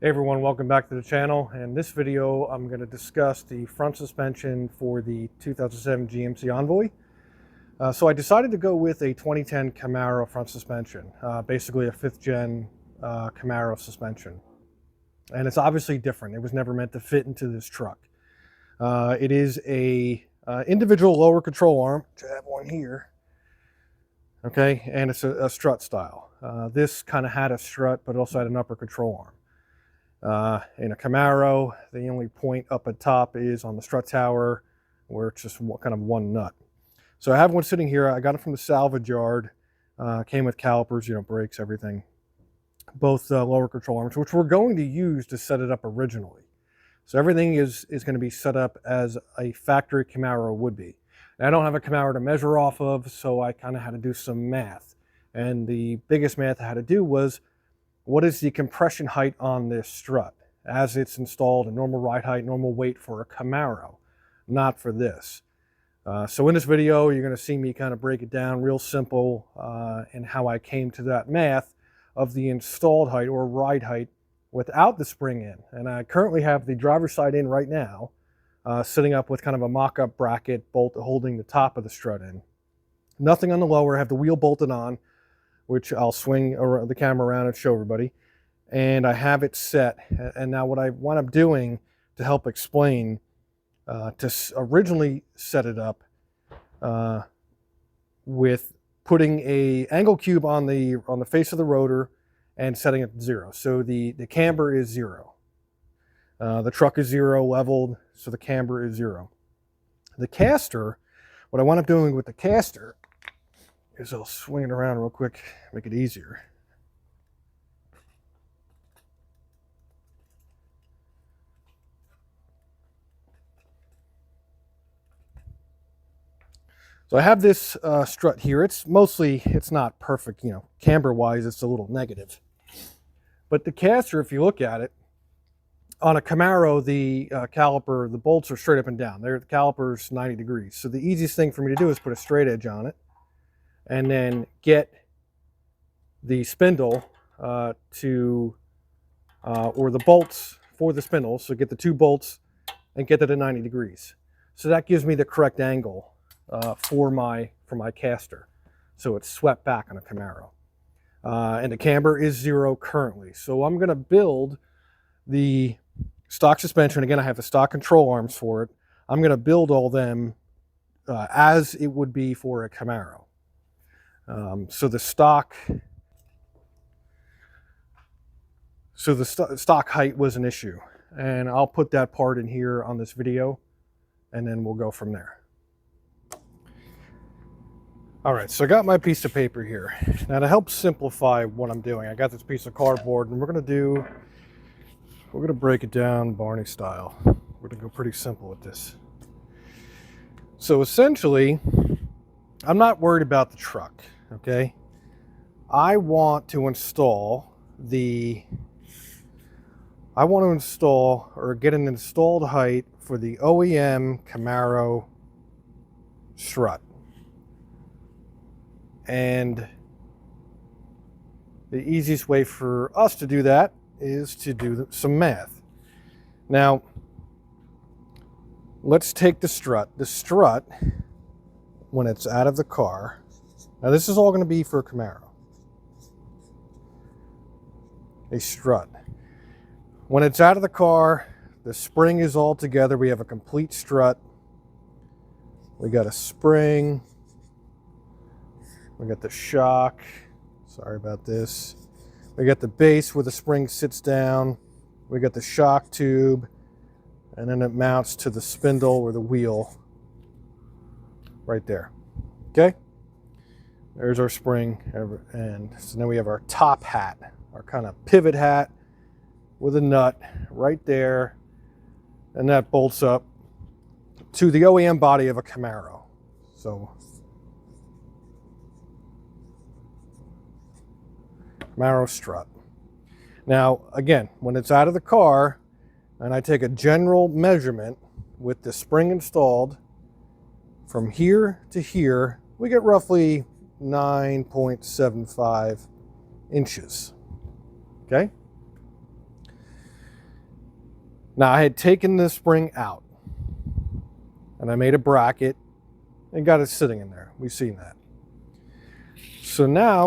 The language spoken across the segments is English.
Hey everyone, welcome back to the channel. In this video, I'm going to discuss the front suspension for the 2007 GMC Envoy. So I decided to go with a 2010 Camaro front suspension, basically a 5th gen Camaro suspension. And it's obviously different. It was never meant to fit into this truck. It is a individual lower control arm, which I have one here. Okay, and it's a strut style. This kind of had a strut, but it also had an upper control arm. In a Camaro, the only point up at top is on the strut tower where it's just kind of one nut. So I have one sitting here. I got it from the salvage yard. Came with calipers, brakes, everything. Both lower control arms, which we're going to use to set it up originally. So everything is going to be set up as a factory Camaro would be. And I don't have a Camaro to measure off of, so I kind of had to do some math. And the biggest math I had to do was, what is the compression height on this strut as it's installed, a normal ride height, normal weight for a Camaro, not for this. So in this video, you're going to see me kind of break it down real simple and how I came to that math of the installed height or ride height without the spring in. And I currently have the driver's side in right now, sitting up with kind of a mock-up bracket bolt holding the top of the strut in. Nothing on the lower. I have the wheel bolted on, which I'll swing the camera around and show everybody. And I have it set. And now what I wound up doing to help explain, to originally set it up with putting a angle cube on the face of the rotor and setting it to 0. So the camber is 0. The truck is 0 leveled, so the camber is 0. The caster, what I wound up doing with the caster is I'll swing it around real quick, make it easier. So I have this strut here. It's not perfect, camber wise, it's a little negative. But the caster, if you look at it, on a Camaro, the caliper, the bolts are straight up and down. The caliper's 90 degrees. So the easiest thing for me to do is put a straight edge on it, and then get the spindle or the bolts for the spindle. So get the 2 bolts and get that at 90 degrees. So that gives me the correct angle for my caster. So it's swept back on a Camaro. And the camber is 0 currently. So I'm going to build the stock suspension. Again, I have the stock control arms for it. I'm going to build all them as it would be for a Camaro. So the stock height was an issue, and I'll put that part in here on this video, and then we'll go from there. All right, so I got my piece of paper here. Now to help simplify what I'm doing, I got this piece of cardboard, and we're gonna break it down Barney style. We're gonna go pretty simple with this. So essentially, I'm not worried about the truck, okay? I want to install or get an installed height for the OEM Camaro strut. And the easiest way for us to do that is to do some math. Now, let's take the strut. The strut, when it's out of the car, now this is all going to be for a Camaro. A strut. When it's out of the car, the spring is all together. We have a complete strut. We got a spring. We got the shock. Sorry about this. We got the base where the spring sits down. We got the shock tube. And then it mounts to the spindle or the wheel right there. Okay? There's our spring. And so then we have our top hat, our kind of pivot hat with a nut right there. And that bolts up to the OEM body of a Camaro. So Camaro strut. Now, again, when it's out of the car, and I take a general measurement with the spring installed, from here to here, we get roughly 9.75 inches. Okay? Now I had taken the spring out and I made a bracket and got it sitting in there. We've seen that. So now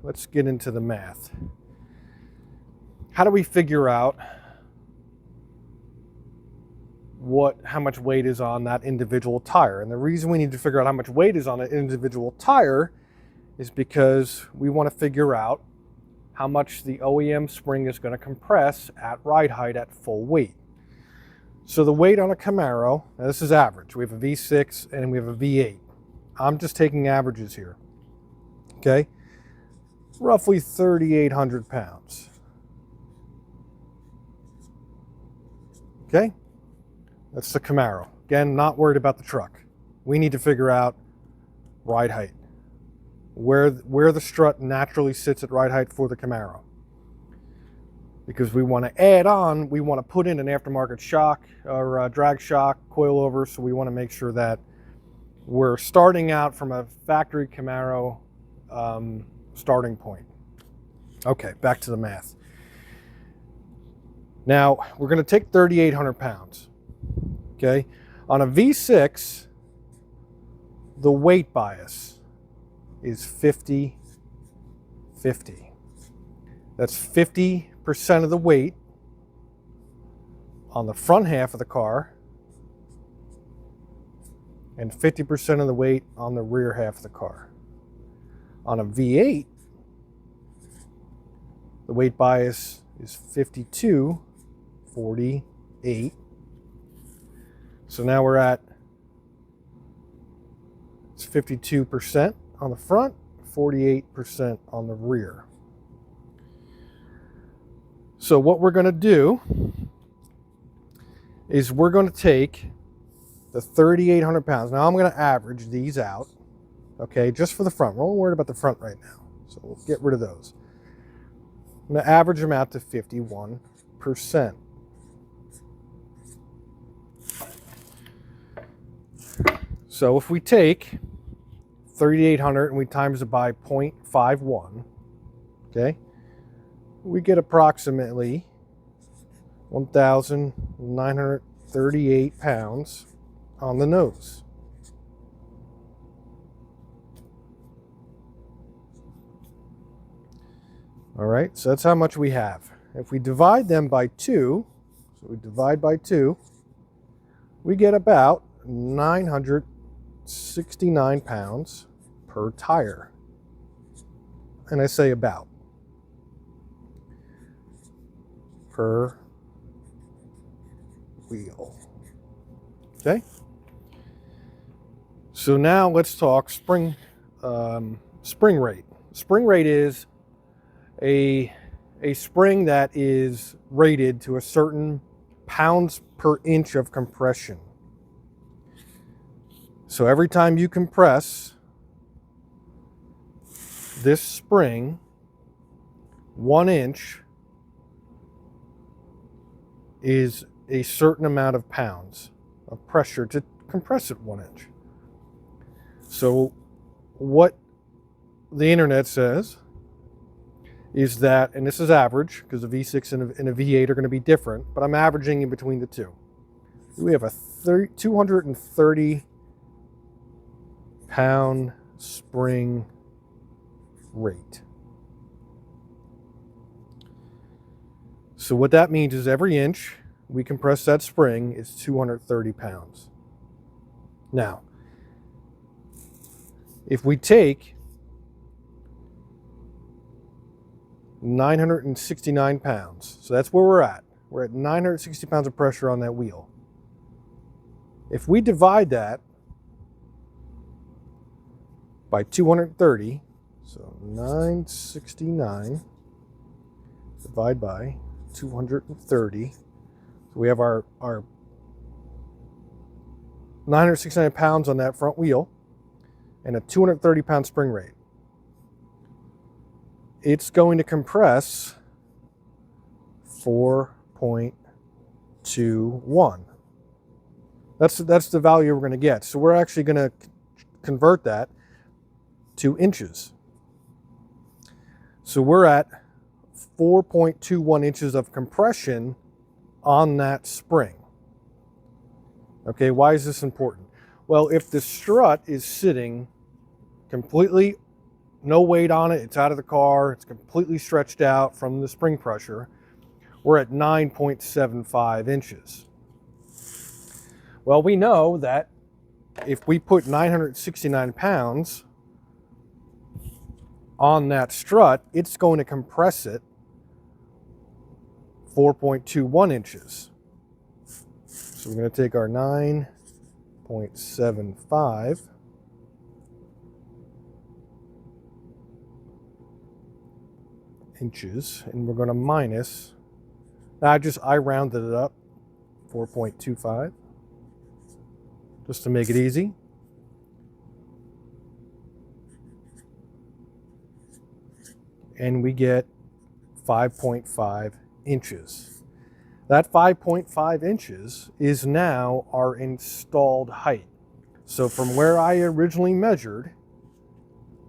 let's get into the math. How do we figure out how much weight is on that individual tire? And the reason we need to figure out how much weight is on an individual tire is because we want to figure out how much the OEM spring is going to compress at ride height at full weight. So the weight on a Camaro, now this is average. We have a V6 and we have a V8. I'm just taking averages here. Okay, roughly 3,800 pounds. Okay, that's the Camaro. Again, not worried about the truck. We need to figure out ride height, where the strut naturally sits at ride height for the Camaro. Because we want to add on, we want to put in an aftermarket shock or drag shock coilover, so we want to make sure that we're starting out from a factory Camaro starting point. Okay, back to the math. Now, we're going to take 3,800 pounds. Okay, on a V6, the weight bias is 50-50. That's 50% of the weight on the front half of the car and 50% of the weight on the rear half of the car. On a V8, the weight bias is 52-48. So now we're at, it's 52% on the front, 48% on the rear. So what we're going to do is we're going to take the 3,800 pounds. Now I'm going to average these out, okay, just for the front. We're only worried about the front right now, so we'll get rid of those. I'm going to average them out to 51%. So if we take 3,800 and we times it by 0.51, okay, we get approximately 1,938 pounds on the nose. All right, so that's how much we have. If we divide them by 2, so we divide by 2, we get about 969 pounds per tire. And I say about. Per wheel. Okay? So now let's talk spring rate. Spring rate is a spring that is rated to a certain pounds per inch of compression. So every time you compress this spring 1 inch is a certain amount of pounds of pressure to compress it 1 inch. So what the internet says is that, and this is average because a V6 and a V8 are going to be different, but I'm averaging in between the two. We have a 230 pound spring rate. So what that means is every inch we compress that spring is 230 pounds. Now, if we take 969 pounds, so that's where we're at. We're at 960 pounds of pressure on that wheel. If we divide that by 230, so 969 divide by 230, so we have our 969 pounds on that front wheel and a 230 pound spring rate. It's going to compress 4.21. That's the value we're going to get. So we're actually going to convert that to inches. So we're at 4.21 inches of compression on that spring. Okay, why is this important? Well, if the strut is sitting completely, no weight on it, it's out of the car, it's completely stretched out from the spring pressure, we're at 9.75 inches. Well, we know that if we put 969 pounds on that strut, it's going to compress it 4.21 inches. So we're going to take our 9.75 inches and we're going to minus, I rounded it up, 4.25, just to make it easy. And we get 5.5 inches. That 5.5 inches is now our installed height. So from where I originally measured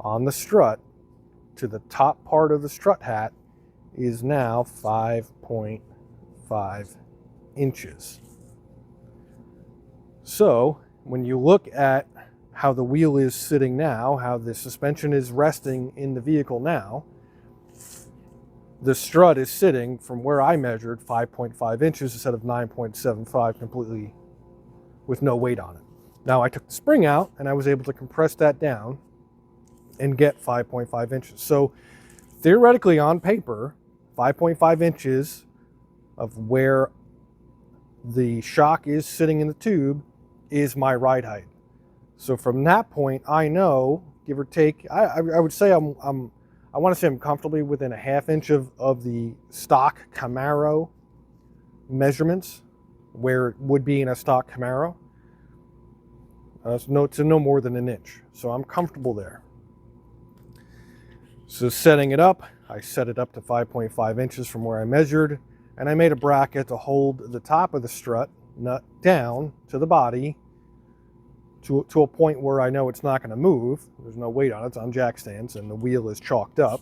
on the strut to the top part of the strut hat is now 5.5 inches. So when you look at how the wheel is sitting now, how the suspension is resting in the vehicle now, the strut is sitting from where I measured 5.5 inches instead of 9.75, completely with no weight on it. Now I took the spring out and I was able to compress that down and get 5.5 inches. So theoretically on paper, 5.5 inches of where the shock is sitting in the tube is my ride height. So from that point, I know, give or take, I would say I want to say I'm comfortably within a half inch of the stock Camaro measurements, where it would be in a stock Camaro. To no more than an inch. So I'm comfortable there. So setting it up, I set it up to 5.5 inches from where I measured, and I made a bracket to hold the top of the strut nut down to the body to a point where I know it's not going to move. There's no weight on it, it's on jack stands, and the wheel is chalked up.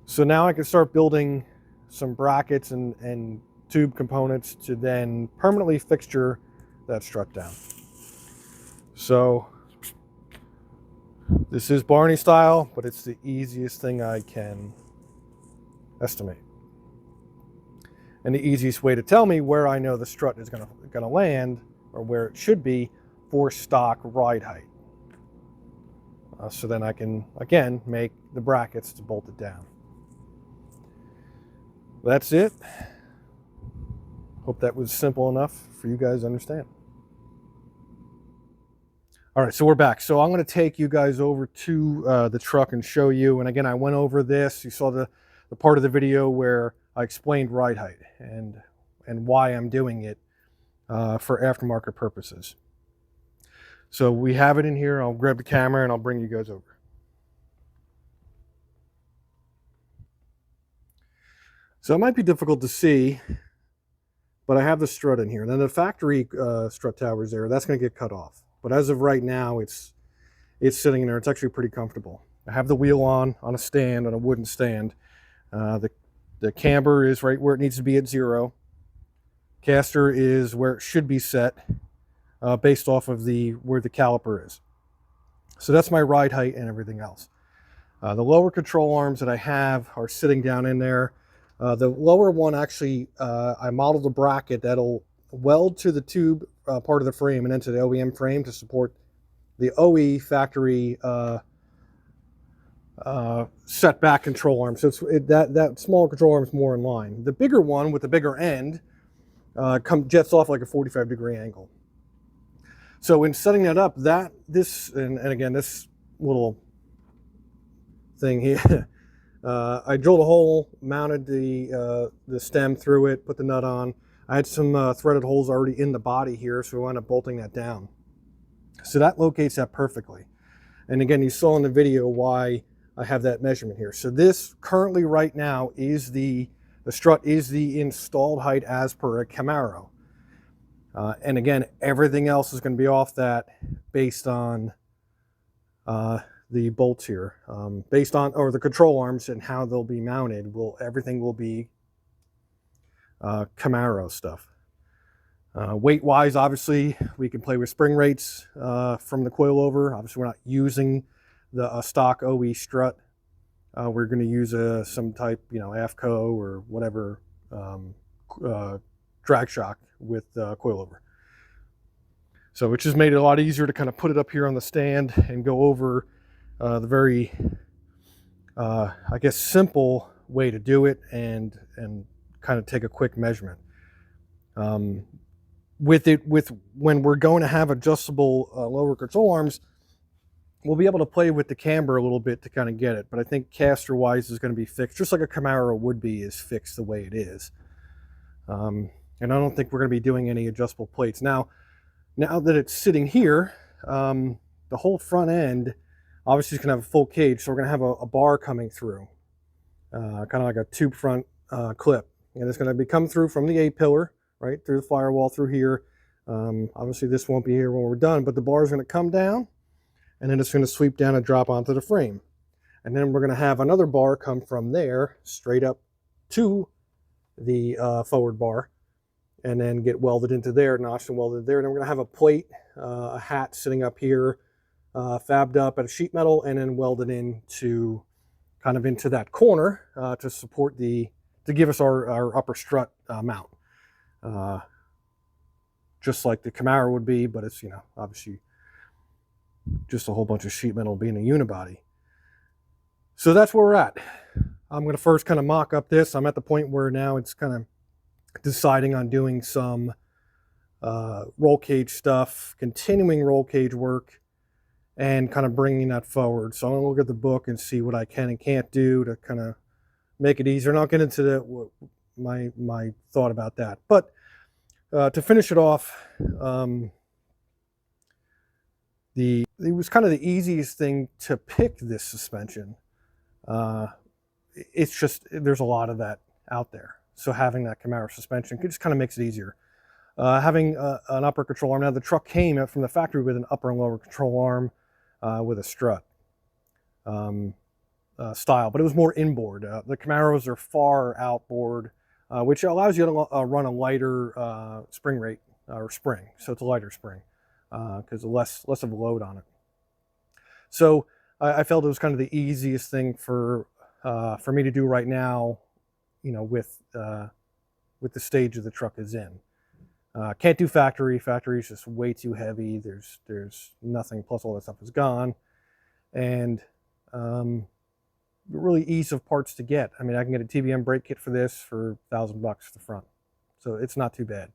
So now I can start building some brackets and tube components to then permanently fixture that strut down. So this is Barney style, but it's the easiest thing I can estimate. And the easiest way to tell me where I know the strut is gonna land, or where it should be for stock ride height. So then I can, again, make the brackets to bolt it down. That's it. Hope that was simple enough for you guys to understand. All right, so we're back. So I'm going to take you guys over to the truck and show you. And again, I went over this. You saw the part of the video where I explained ride height and why I'm doing it for aftermarket purposes. So we have it in here. I'll grab the camera and I'll bring you guys over. So it might be difficult to see, but I have the strut in here. And then the factory strut towers there, that's going to get cut off. But as of right now, it's sitting in there. It's actually pretty comfortable. I have the wheel on a stand, on a wooden stand. The camber is right where it needs to be at 0. Caster is where it should be set, based off of where the caliper is. So that's my ride height and everything else. The lower control arms that I have are sitting down in there. The lower one, actually, I modeled a bracket that'll weld to the tube part of the frame and into the OEM frame to support the OE factory setback control arm. So that smaller control arm is more in line. The bigger one with the bigger end jets off like a 45-degree angle. So in setting that up, and again, this little thing here, I drilled a hole, mounted the stem through it, put the nut on. I had some threaded holes already in the body here, so we wound up bolting that down. So that locates that perfectly. And again, you saw in the video why I have that measurement here. So this currently right now is the strut is the installed height as per a Camaro. And again, everything else is going to be off that based on the bolts here. Based on, or the control arms and how they'll be mounted, everything will be Camaro stuff. Weight-wise, obviously, we can play with spring rates from the coilover. Obviously, we're not using the stock OE strut. We're going to use some type, AFCO or whatever drag shock with coilover. So it just made it a lot easier to kind of put it up here on the stand and go over the very, I guess, simple way to do it and kind of take a quick measurement. With when we're going to have adjustable lower control arms, we'll be able to play with the camber a little bit to kind of get it. But I think caster wise is going to be fixed, just like a Camaro would be, is fixed the way it is. And I don't think we're going to be doing any adjustable plates. Now that it's sitting here, the whole front end obviously is going to have a full cage. So we're going to have a bar coming through, kind of like a tube front clip. And it's going to be come through from the A-pillar, right, through the firewall through here. Obviously this won't be here when we're done, but the bar is going to come down and then it's going to sweep down and drop onto the frame. And then we're going to have another bar come from there straight up to the forward bar and then get welded into there, notched and welded there. And then we're going to have a plate, a hat sitting up here, fabbed up at a sheet metal and then welded into kind of into that corner to support to give us our upper strut mount. Just like the Camaro would be, but it's, obviously just a whole bunch of sheet metal being a unibody. So that's where we're at. I'm going to first kind of mock up this. I'm at the point where now it's kind of deciding on doing some roll cage stuff, continuing roll cage work, and kind of bringing that forward. So I'm going to look at the book and see what I can and can't do to kind of make it easier. And I'll get into my thought about that. But to finish it off, it was kind of the easiest thing to pick this suspension. It's just, there's a lot of that out there. So having that Camaro suspension just kind of makes it easier. Having an upper control arm. Now the truck came from the factory with an upper and lower control arm with a strut style, but it was more inboard. The Camaros are far outboard, which allows you to run a lighter spring rate or spring. So it's a lighter spring because less of a load on it. So I felt it was kind of the easiest thing for me to do right now, with the stage of the truck is in. Can't do factory. Factory is just way too heavy. There's nothing. Plus all that stuff is gone, and really ease of parts to get. I mean, I can get a TBM brake kit for this for $1,000 for the front, so it's not too bad.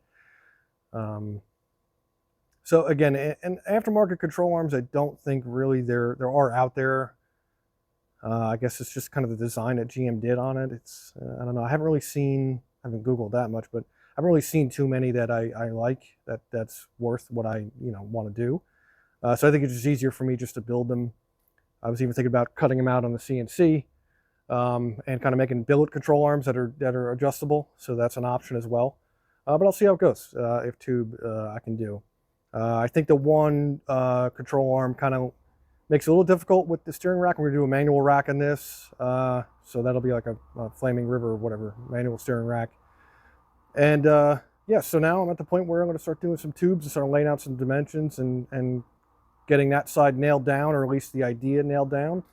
So again, and aftermarket control arms, I don't think really there are out there. I guess it's just kind of the design that GM did on it. It's I don't know. I haven't Googled that much, but I haven't really seen too many that I like that's worth what I want to do. So I think it's just easier for me just to build them. I was even thinking about cutting them out on the CNC and kind of making billet control arms that are adjustable. So that's an option as well. But I'll see how it goes. If tube I can do. I think the one control arm kind of makes it a little difficult with the steering rack. We're going to do a manual rack on this. So that'll be like a Flaming River or whatever, manual steering rack. And yeah, so now I'm at the point where I'm going to start doing some tubes and start laying out some dimensions and getting that side nailed down, or at least the idea nailed down.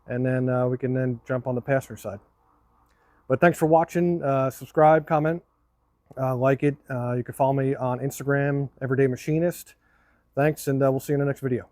And then we can then jump on the passenger side. But thanks for watching. Subscribe, comment, like it. You can follow me on Instagram, Everyday Machinist. Thanks, and we'll see you in the next video.